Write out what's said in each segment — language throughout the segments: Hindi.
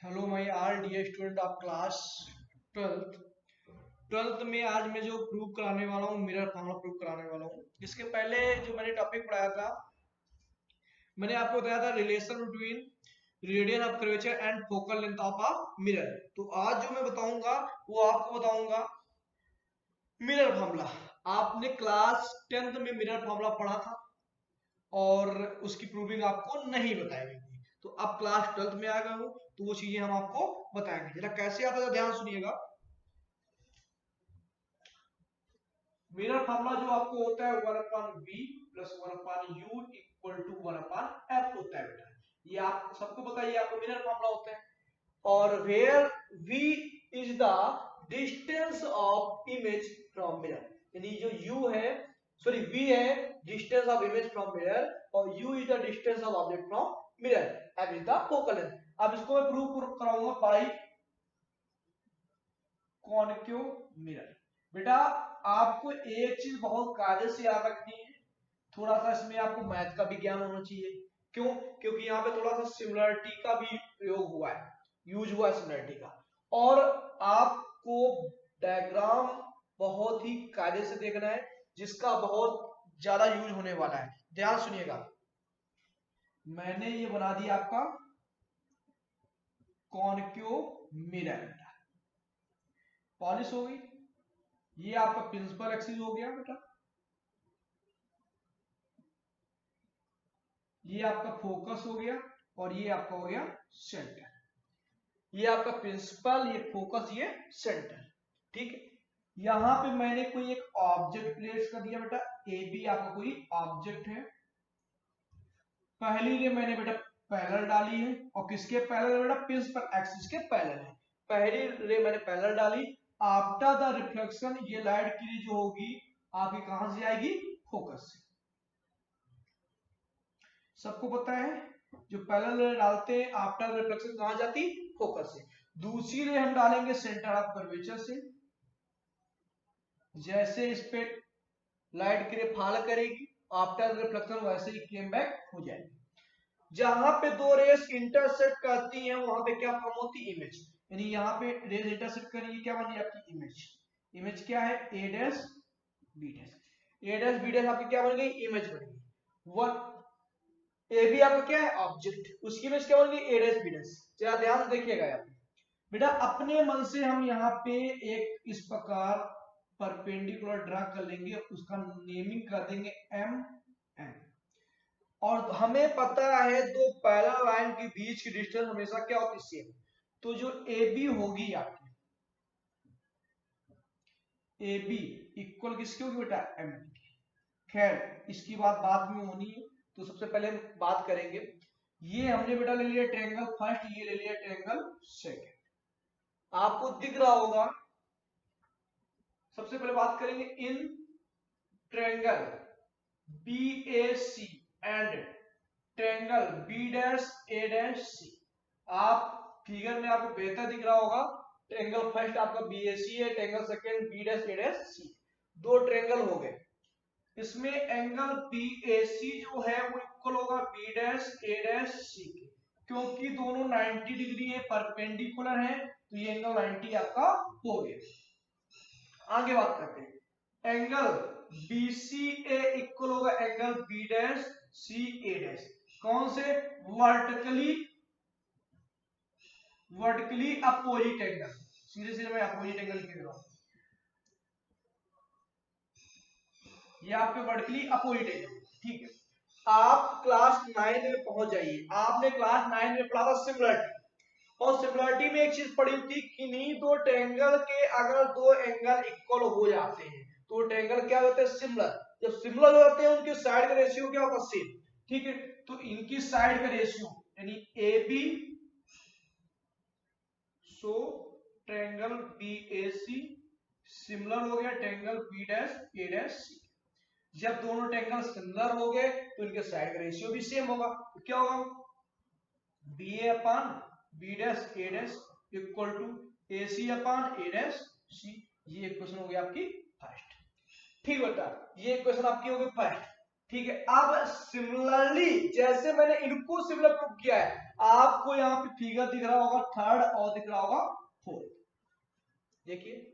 Hello my all dear student of class twelfth में आज मैं जो प्रूव कराने वाला हूँ मिरर फॉर्मूला प्रूव कराने वाला हूँ। इसके पहले जो मैंने टॉपिक पढ़ाया था, मैंने आपको बताया था relation between radian of curvature and focal length of a mirror. तो आज जो मैं बताऊंगा वो आपको बताऊंगा मिरर फॉर्मूला। आपने क्लास 10th में मिरर फॉर्मूला पढ़ा था और उसकी प्रूविंग आपको नहीं बताई गई थी। तो अब क्लास 12th में आ गए हो तो वो चीजें हम आपको बताएंगे। जरा कैसे आता है ध्यान सुनिएगा। मिरर फार्मूला जो आपको होता है 1/v plus 1/u equal to 1/f होता है बेटा। ये आप सबको पता है, ये आपको मिरर फार्मूला होता है। और where v is the distance of image from mirror, यानी जो u है, सॉरी v है distance of image from mirror और u is the distance of object from mirror, f is the focal length. अब इसको मैं प्रूव कराऊंगा बाय कॉनकेव मिरर। बेटा आपको एक चीज बहुत कायदे से याद रखनी है, थोड़ा सा इसमें आपको मैथ का भी ज्ञान होना चाहिए। क्यों? क्योंकि यहाँ पे थोड़ा सा सिमिलरिटी का भी प्रयोग हुआ है, यूज हुआ है सिमिलरिटी का। और आपको डायग्राम बहुत ही कायदे से देखना है जिसका बहुत ज्यादा यूज होने वाला है। ध्यान सुनिएगा, मैंने ये बना दिया आपका कॉनकेव मिरर, पॉलिश हो गई। ये आपका प्रिंसिपल एक्सिस हो गया बेटा, ये आपका फोकस हो गया और ये आपका हो गया सेंटर। ये आपका प्रिंसिपल, ये फोकस, ये सेंटर। ठीक है, यहां पे मैंने कोई एक ऑब्जेक्ट प्लेस कर दिया बेटा। ए बी आपका कोई ऑब्जेक्ट है। पहली रे मैंने बेटा पैरेलल डाली है, और किसके पैरेलल बेटा? प्रिंसिपल एक्सिस के पैरेलल है। पहली रे मैंने पैरेलल डाली। आफ्टर द रिफ्लेक्शन ये लाइट की जो होगी आपकी कहां से आएगी? फोकस से। सबको पता है जो पैरेलल रे डालते हैं आफ्टर रिफ्लेक्शन कहां जाती? फोकस से। दूसरी रे हम डालेंगे सेंटर ऑफ कर्वेचर से। जैसे इस पे लाइट की रे फॉल करेगी आफ्टर रिफ्लेक्शन वैसे ही केम बैक हो जाएगी। जहां पे दो रेस इंटरसेक्ट करती हैं वहां पे क्या फॉर्म होती है? इमेज। यानी यहाँ पे रेस इंटरसेक्ट करेंगी, क्या बनी आपकी? इमेज। इमेज क्या है? ए dash B dash. A dash B dash आपकी क्या बन गई? इमेज बन गई। वन ए बी आपका क्या है? ऑब्जेक्ट। उसकी इमेज क्या बन गई? ए डैश बी डैश। जरा ध्यान से देखिएगा यहाँ पे बेटा, अपने मन से हम यहाँ पे एक इस प्रकार परपेंडिकुलर ड्रा कर लेंगे, उसका नेमिंग कर देंगे एम एन। और हमें पता है दो पैरेलल लाइन के बीच की डिस्टेंस हमेशा क्या होती है? सेम। तो जो ए बी होगी आपकी, ए बी इक्वल किसकी होगी बेटा? एम की। खैर इसकी बात बाद में होनी है, तो सबसे पहले बात करेंगे। ये हमने बेटा ले लिया ट्रायंगल फर्स्ट, ये ले लिया ट्रायंगल सेकंड। आपको दिख रहा होगा, सबसे पहले बात करेंगे इन triangle B A C and triangle B dash A dash C. आप फिगर में आपको बेहतर दिख रहा होगा, ट्रायंगल फर्स्ट आपका बी ए सी है, triangle second B dash A dash C. दो ट्रायंगल हो गए। इसमें एंगल बी ए सी जो है वो इक्वल होगा बी डैश ए डैश सी के, क्योंकि दोनों 90 डिग्री है, परपेंडिकुलर है, तो ये एंगल 90 आपका हो गया। आगे बात करते हैं, एंगल बी सी ए इक्वल होगा एंगल बी डैश सी ए डैश। कौन से? Vertically, vertically opposite angle. सीधे सीधे मैं अपोजिट एंगल लिख रहा हूं, ये आपके वर्टिकली अपोजिट एंगल। ठीक है, आप क्लास 9 में पहुंच जाइए। आपने क्लास 9 में पढ़ा था सिमिलरिटी, और सिमिलरिटी में एक चीज पढ़ी थी कि नहीं, दो ट्रायंगल के अगर दो एंगल इक्वल हो जाते हैं तो ट्रायंगल क्या होते हैं? सिमिलर। जब सिमिलर हो जाते हैं उनके साइड का रेशियो क्या होगा? सेम। ठीक है, तो इनकी साइड का रेशियो यानी A B, so triangle B A C similar हो गया triangle B dash A dash C. जब दोनों ट्रायंगल सिमिलर हो गए तो इनके साइड का रेशियो भी सेम होगा, तो क्या होगा? B A upon B dash A dash equal to A C upon A dash C. ये इक्वेशन हो गई आपकी फर्स्ट। ठीक बेटा, ये इक्वेशन आपकी हो गई फर्स्ट। ठीक है, अब सिमिलरली जैसे मैंने इनको सिमिलर प्रूव किया है, आपको यहाँ पे फिगर दिख रहा होगा थर्ड और दिख रहा होगा फोर्थ। देखिए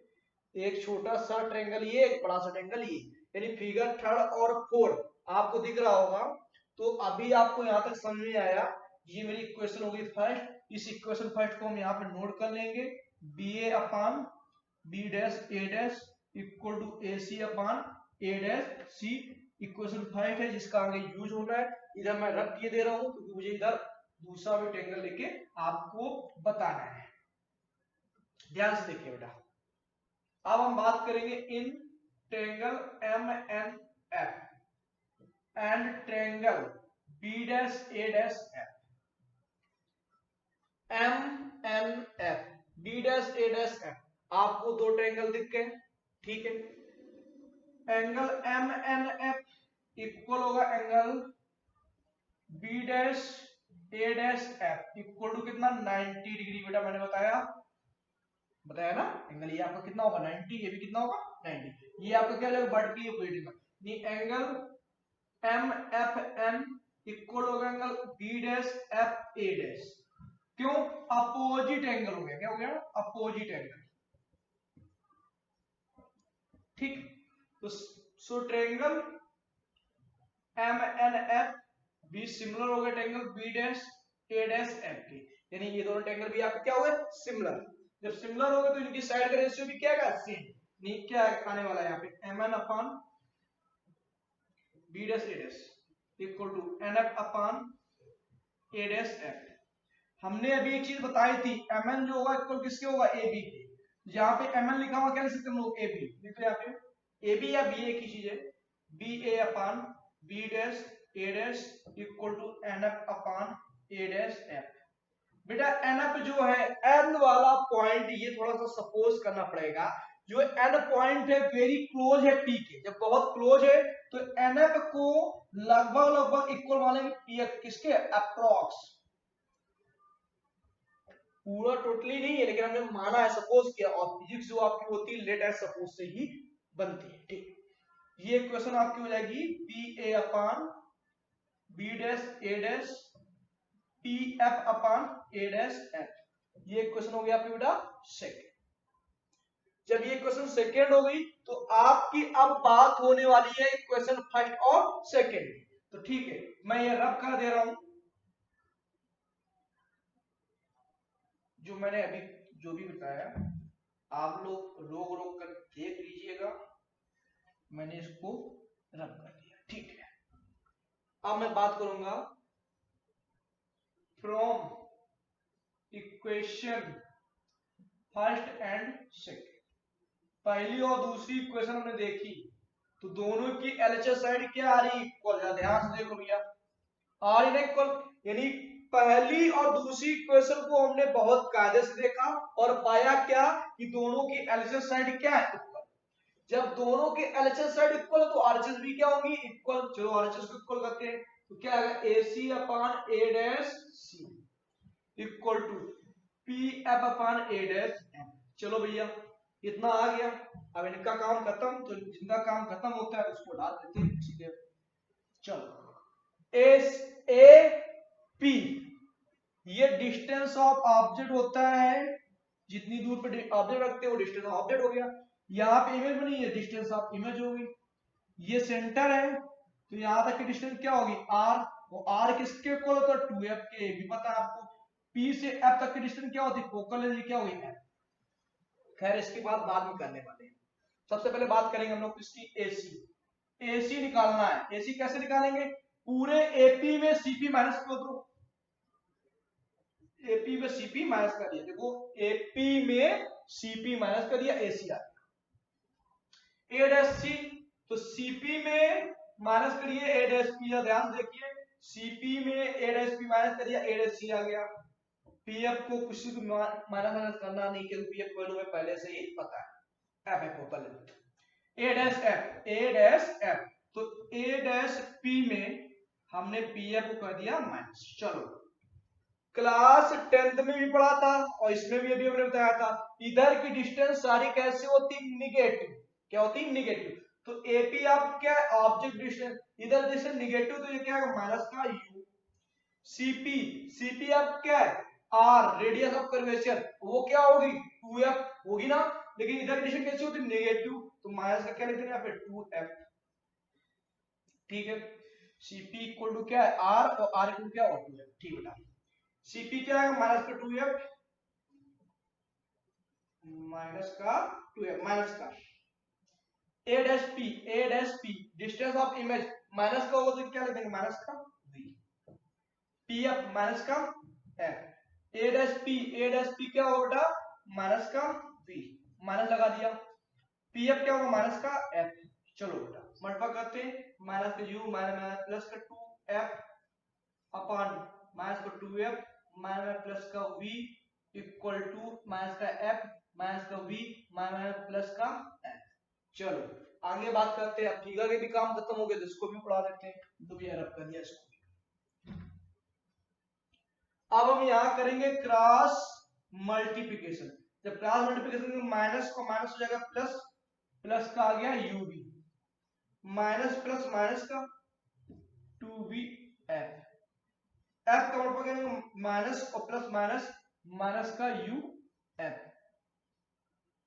एक छोटा सा ट्रायंगल ये, एक बड़ा सा ट्रायंगल ये, यानी फिगर थर्ड और फोर्थ आपको दिख रहा होगा। तो अभी आपको यहाँ तक समझ में आया, ये मेरी इक्वेशन होगी फर्स्ट। इस इक्वेशन फर्स्ट को हम यहाँ पे नोट कर लेंगे, B A upon B dash A dash equal to A C upon A dash C. Equation first है जिसका आगे यूज होना है। इधर मैं रख के दे रहा हूं क्योंकि मुझे इधर दूसरा भी ट्रायंगल लेके आपको बताना है। ध्यान से देखिए बेटा, अब हम बात करेंगे इन triangle M N F and triangle B dash A dash F. M N F B dash A dash F, आपको दो ट्रायंगल दिख गए, ठीक है। Angle M N F equal होगा angle B dash A dash F equal to कितना 90 डिग्री। बेटा मैंने बताया ना, एंगल ये आपका कितना होगा 90, ये भी कितना होगा 90। ये आपका क्या हो जाएगा वर्टिकली अपोजिट एंगल। ये angle M F N equal होगा angle B dash F A dash. क्यों? अपोजिट एंगल हो गया। क्या हो गया? Opposite angle. ठीक, तो so triangle M N F B similar हो गया triangle B dash A dash F के, यानी ये दोनों ट्रायंगल भी आपके क्या हो गए सिमिलर। जब सिमिलर हो गए तो इनकी साइड का रेशियो भी क्या है सेम। नहीं क्या आने वाला है यहाँ पे M N upon B dash A dash equal to N F upon A dash F. हमने अभी एक चीज बताई थी, एम एन जो होगा इक्वल किसके होगा ए बी के। यहाँ पे एम एन लिखा हुआ क्या लिख सकते हम लोग ए बी लिख रहे यहाँ पे ए बी या बी ए की चीज है, B A upon B dash A dash equal to N F upon A dash F. बेटा एन एफ जो है एन वाला पॉइंट, ये थोड़ा सा सपोज करना पड़ेगा, जो एन पॉइंट है वेरी क्लोज है पी के। जब बहुत क्लोज है तो एन एफ को लगभग इक्वल मानेंगे पी एफ किसके अप्रॉक्स। पूरा टोटली नहीं है लेकिन हमने माना है, सपोज किया, और फिजिक्स जो आपकी होती है लेट एज सपोज से ही बनती है। ठीक, ये क्वेश्चन आपकी हो जाएगी B A upon B dash A dash P F upon A dash F. ये क्वेश्चन हो गया आपकी बेटा सेकंड। जब ये क्वेश्चन सेकंड हो गई तो आपकी अब बात होने वाली है क्वेश्चन फर्स्ट और सेकंड। तो ठीक है, मैं ये रब कर दे रहा हूं, जो मैंने अभी जो भी बताया आप लोग रोक कर देख लीजिएगा। मैंने इसको रब कर दिया, ठीक है। अब मैं बात करूंगा from equation first and second. पहली और दूसरी इक्वेशन हमने देखी तो दोनों की एलएचएस साइड क्या आ रही इक्वल। ध्यान से देखो भैया, आर इन इक्वल, यानी पहली और दूसरी इक्वेशन को हमने बहुत कायदे से देखा और पाया क्या कि दोनों की एलएचएस साइड क्या है इक्वल। जब दोनों की एलएचएस साइड इक्वल है तो आरएचएस भी क्या होंगी इक्वल। चलो आरएचएस को इक्वल करते हैं तो क्या आएगा AC upon A dash C equal to PF upon A dash M। चलो भैया इतना आ गया, अब इनका काम खत्म। तो जिनका काम खत्म होता है उसको डाल देते हैं सीधे। चलो SP ये डिस्टेंस ऑफ ऑब्जेक्ट होता है, जितनी दूर पे ऑब्जेक्ट रखते हैं वो डिस्टेंस ऑफ ऑब्जेक्ट हो गया। यहाँ पे इमेज बनी है, डिस्टेंस ऑफ इमेज हो गई। ये सेंटर है तो यहाँ तक की डिस्टेंस क्या होगी R, वो R किसके इक्वल होता है 2F के, भी पता है आपको। P से F तक की डिस्टेंस क्या होती है फोकल लेंथ क्या होगी F। खैर इसकी बात बाद में करने वाले हैं, सबसे पहले बात करेंगे हम लोग इसकी AC निकालना है। AC कैसे निकालेंगे, पूरे AP में CP माइनस कर दो, AP में CP माइनस कर दिया। देखो AP में CP माइनस कर दिया, AC आ गया। A डैश C, तो CP में माइनस करिए A डैश P, ध्यान देखिए CP में A डैश P माइनस कर दिया, A डैश C आ गया। PF को कुछ माइनस करना नहीं क्योंकि PF वैल्यू में पहले से ही पता है, F focal length. A dash F, तो A डैश P में हमने PF को कर दिया माइनस। चलो क्लास 10th में भी पढ़ा था और इसमें भी अभी हमने बताया था, इधर की डिस्टेंस सारी कैसे होती निगेटिव। क्या होती निगेटिव, तो AP आप क्या ऑब्जेक्ट डिस्टेंस, इधर डिस्टेंस निगेटिव तो ये क्या है माइनस का U। सीपी, सीपी अब क्या है, आर रेडियस ऑफ कर्वेचर, वो क्या होगी 2f होगी ना, लेकिन इधर कंडीशन कैसी होती है नेगेटिव, तो माइनस का क्या लिखते हैं यहाँ पे 2f। ठीक है, सीपी इक्वल टू क्या है आर, और आर इक्वल क्या है 2f। ठीक बेटा, सीपी क्या है माइनस का 2f, माइनस का 2f, माइनस का a dash p distance of image, minus का होगा तो क्या लिख देंगे माइनस का v, p एफ माइनस का f, a डैश p क्या होगा बेटा माइनस का v, माइनस लगा दिया, p एफ क्या होगा माइनस का f। चलो बेटा मल्टीप्लाई करते हैं, माइनस का u माइनस प्लस का 2f अपॉन माइनस का 2f माइनस प्लस का v इक्वल टू माइनस का f माइनस का v माइनस प्लस का f। चलो आगे बात करते हैं, अब फिगर के भी काम खत्म हो गए तो इसको भी पढ़ा देते हैं, तो भी रब कर दिया इसको। अब हम यहां करेंगे क्रॉस मल्टीप्लिकेशन, जब क्रॉस मल्टीप्लिकेशन माइनस को माइनस हो जाएगा प्लस, प्लस का आ गया ub, माइनस प्लस माइनस का 2vf, f का मतलब करेंगे माइनस और प्लस माइनस, माइनस का uf,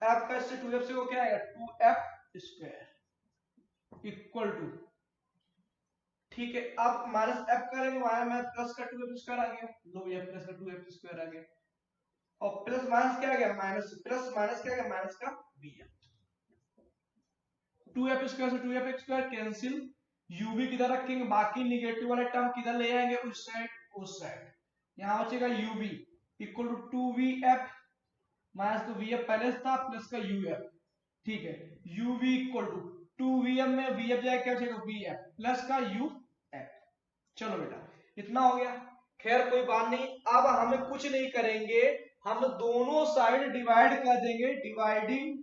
f का इससे 2f से वो क्या आएगा 2f स्क्वायर इक्वल टू, ठीक है अब माइनस f करेंगे माइनस प्लस का 2f स्क्वायर आ गया, लो भैया प्लस का 2f स्क्वायर आ गया, और प्लस माइनस क्या आ गया माइनस, प्लस माइनस क्या आ गया माइनस का vf, 2f स्क्वायर से 2f स्क्वायर कैंसिल, ub किधर रखेंगे, बाकी निगेटिव वाले टर्म किधर ले आएंगे उस साइड, यहां बचेगा ub equal to 2vf minus तो vf पहले था प्लस का uf, ठीक है uv इक्वल टू 2vf में vf जाएगा क्या बचेगा vf प्लस का uf। चलो बेटा इतना हो गया, खैर कोई बात नहीं, अब हमें कुछ नहीं करेंगे, हम दोनों साइड डिवाइड कर देंगे, dividing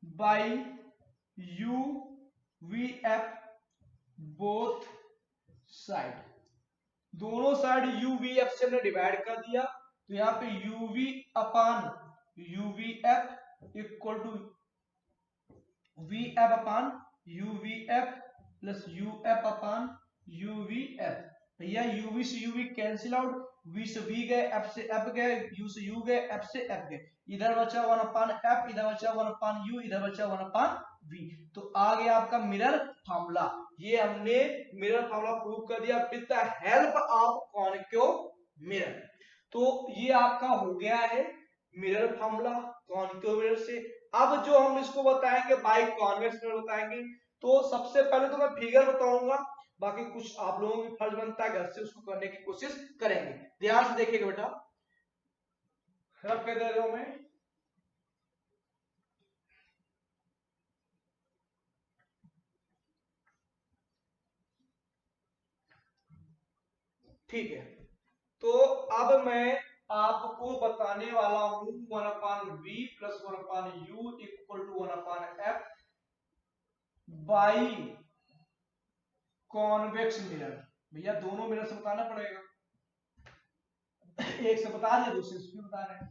by uvf both side, दोनों साइड uvf से हमने डिवाइड कर दिया, तो यहाँ पे uv upon uvf equal to vf upon uvf plus uf upon uvf, भैया uv से uv कैंसिल आउट, v से v गए, f से f गए, u से u गए, f से f गए, इधर बचा 1 अपान f, इधर बचा 1 अपान u, इधर बचा 1 अपान v, तो आ गया आपका मिरर फार्मूला। ये हमने मिरर फार्मूला प्रूव कर दिया with the help of concave mirror. तो ये आपका हो गया है मिरर फार्मूला कॉन्केव मिरर से। अब जो हम इसको बताएंगे बाय कॉन्वेक्स मिरर बताएंगे, तो सबसे पहले तो मैं फिगर बताऊंगा, बाकी कुछ आप लोगों की फर्ज बनता है घर से उसको करने की कोशिश करेंगे, ध्यान से देखिएगा बेटा, रब कह दे रहा हूं मैं, ठीक है। तो अब मैं आपको बताने वाला हूं 1 upon v plus 1 upon u equal to 1 upon f by convex mirror. भैया दोनों मिरर से बताना पड़ेगा, एक से बता दिया दूसरे से भी बता रहे हैं।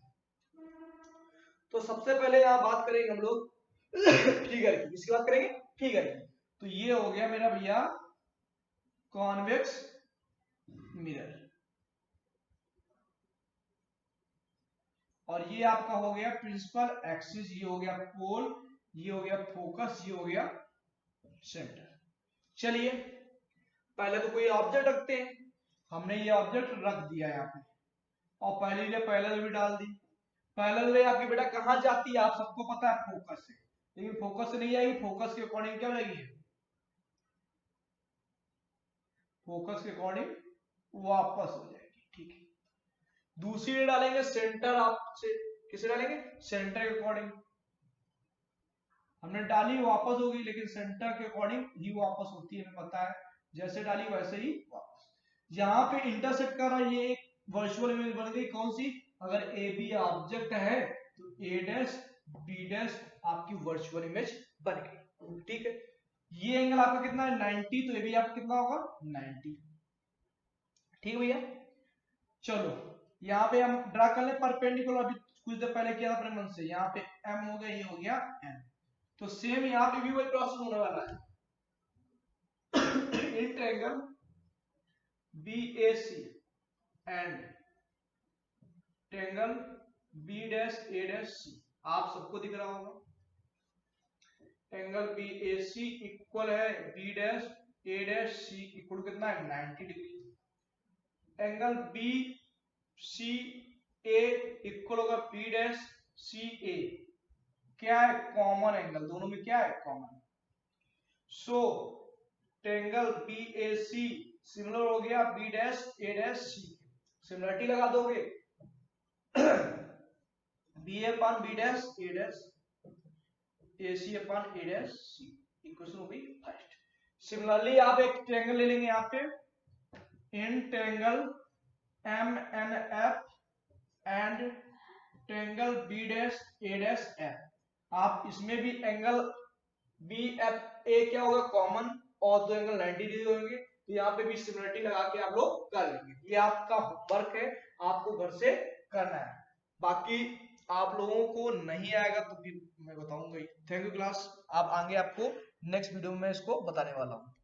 तो सबसे पहले यहां बात करेंगे हम लोग फिगर की, किसकी बात करेंगे फिगर की, तो ये हो गया मेरा भैया कॉन्वेक्स मिरर, और ये आपका हो गया प्रिंसिपल एक्सिस, ये हो गया पोल, ये हो गया फोकस, ये हो गया सेंटर। चलिए पहले तो कोई ऑब्जेक्ट रखते हैं, हमने ये ऑब्जेक्ट रख दिया यहाँ पे, और पहले ले पैरेलल भी डाल दी, पैरेलल रे आपकी बेटा कहां जाती है आप सबको पता है फोकस से, लेकिन फोकस से नहीं आएगी, फोकस के अकॉर्डिंग क्या लगेगी, फोकस के अकॉर्डिंग वापस हो जाएगी, ठीक है। दूसरी रे डालेंगे सेंटर आपसे, किसे डालेंगे सेंटर के अकॉर्डिंग, हमने डाली वापस होगी, लेकिन सेंटर के अकॉर्डिंग ही वापस होती है, हमें पता है, जैसे डाली वैसे ही वापस। यहाँ पे इंटरसेक्ट कर रहा है, ये एक वर्चुअल इमेज बन गई, कौन सी, अगर ए बी ऑब्जेक्ट है तो ए डैश बी डैश आपकी वर्चुअल इमेज बन गई, ठीक है। ये एंगल आपका कितना है 90, तो ए बी आपका कितना होगा 90, ठीक है भैया। चलो यहाँ पे हम ड्रा कर ले परपेंडिकुलर, अभी कुछ देर पहले किया था अपने मन से, यहाँ पे m हो गया, ये हो गया n, तो सेम यहाँ पे भी वही प्रोसेस होने वाला है in triangle BAC and triangle B'A'C। आप सबको दिख रहा होगा एंगल BAC इक्वल है B'A'C इक्वल कितना है 90 डिग्री। एंगल BCA इक्वल होगा B'CA। क्या है कॉमन एंगल, दोनों में क्या है कॉमन। सो ट्रायंगल BAC सिमिलर हो गया B'A'C। सिमिलरिटी लगा दोगे BA upon B'A' AC upon A'C equation हो गई फर्स्ट। सिमिलरली आप एक ट्रायंगल ले लेंगे यहाँ पे in triangle MNF and triangle B'A'F। आप इसमें भी एंगल BFA क्या होगा कॉमन और दो एंगल 90 डिग्री होंगे, तो यहाँ पे भी सिमिलरिटी लगा के आप लोग कर लेंगे। ये आपका होमवर्क है, आपको घर से करना है। बाकी आप लोगों को नहीं आएगा तो फिर मैं बताऊंगा ही। Thank you class. आप आगे आपको नेक्स्ट वीडियो में इसको बताने वाला हूँ।